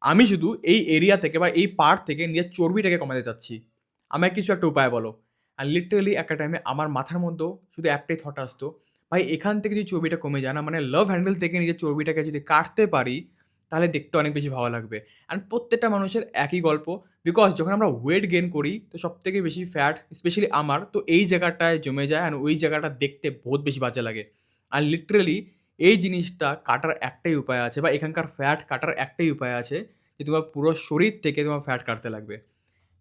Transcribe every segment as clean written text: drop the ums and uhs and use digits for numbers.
আমি শুধু এই এরিয়া থেকে বা এই পার্ট থেকে নিজের চর্বিটাকে কমাতে চাচ্ছি। আমায় কিছু একটা উপায় বলো। আর লিটারেলি একটা টাইমে আমার মাথার মধ্যেও শুধু একটাই থট আসতো, ভাই এখান থেকে যদি চর্বিটা কমে যায় না, মানে লাভ হ্যান্ডেল থেকে নিজের চর্বিটাকে যদি কাটতে পারি, তাহলে দেখতে অনেক বেশি ভালো লাগবে। অ্যান্ড প্রত্যেকটা মানুষের একই গল্প। বিকজ যখন আমরা ওয়েট গেইন করি, তো সবথেকে বেশি ফ্যাট স্পেশালি আমার, তো এই জায়গাটায় জমে যায় অ্যান্ড ওই জায়গাটা দেখতে বহুত বেশি বাজে লাগে। আর লিটারেলি এই জিনিসটা কাটার একটাই উপায় আছে বা এখানকার ফ্যাট কাটার একটাই উপায় আছে যে তোমার পুরো শরীর থেকে তোমার ফ্যাট কাটতে লাগবে।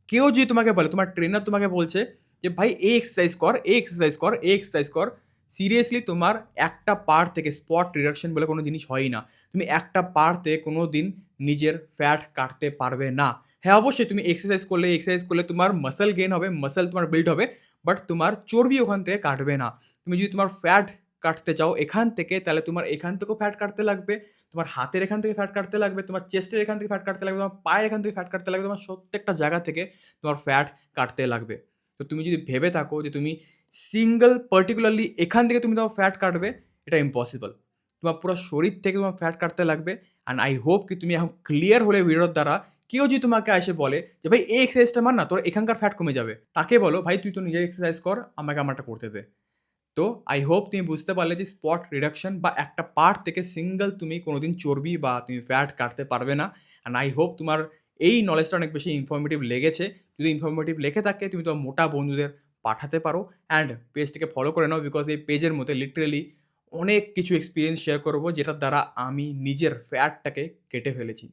কেউ যদি তোমাকে বলে, তোমার ট্রেনার তোমাকে বলছে যে ভাই এই এক্সারসাইজ কর, এই এক্সারসাইজ কর, এই এক্সারসাইজ কর। সিরিয়াসলি তোমার একটা পার্ট থেকে স্পট রিডাকশন বলে কোনো জিনিস হয়ই না। তুমি একটা পার্ট থেকে কোনো দিন নিজের ফ্যাট কাটতে পারবে না। হ্যাঁ, অবশ্যই তুমি এক্সারসাইজ করলে তোমার মাসল গেইন হবে, মাসল তোমার বিল্ড হবে। বাট তোমার চর্বি ওখান থেকে কাটবে না। তুমি যদি তোমার ফ্যাট কাটতে চাও এখান থেকে, তাহলে তোমার এখান থেকেও ফ্যাট কাটতে লাগবে। তোমার হাতের এখান থেকে ফ্যাট কাটতে লাগবে, তোমার চেস্টের এখান থেকে ফ্যাট কাটতে লাগবে, তোমার পায়ের এখান থেকে ফ্যাট কাটতে লাগবে, তোমার প্রত্যেকটা জায়গা থেকে তোমার ফ্যাট কাটতে লাগবে। তো তুমি যদি ভেবে থাকো যে তুমি সিঙ্গল পার্টিকুলারলি এখান থেকে তুমি তোমার ফ্যাট কাটবে, এটা ইম্পসিবল। তোমার পুরো শরীর থেকে তোমার ফ্যাট কাটতে লাগবে। অ্যান্ড আই হোপ কি তুমি এখন ক্লিয়ার হলে ভিডিওর দ্বারা। কেউ যদি তোমাকে এসে বলে যে ভাই এই এক্সারসাইজটা মার না, তোর এখানকার ফ্যাট কমে যাবে, তাকে বলো ভাই তুই তো নিজের এক্সারসাইজ কর, আমাকে আমারটা করতে দে। তো আই হোপ তুমি বুঝতে পারলে যে স্পট রিডাকশন বা একটা পার্ট থেকে সিঙ্গেল তুমি কোনোদিন চর্বি বা তুমি ফ্যাট কাটতে পারবে না। অ্যান্ড আই হোপ তোমার এই নলেজটা অনেক বেশি ইনফরমেটিভ লেগেছে। যদি ইনফরমেটিভ লেগে থাকে তুমি তোমার মোটা বন্ধুদের পাঠাতে পারো। অ্যান্ড পেজটিকে ফলো করে নাও, বিকজ এই পেজের মধ্যে লিটারেলি অনেক কিছু এক্সপিরিয়েন্স শেয়ার করবো যেটার দ্বারা আমি নিজের ফ্যাটটাকে কেটে ফেলেছি।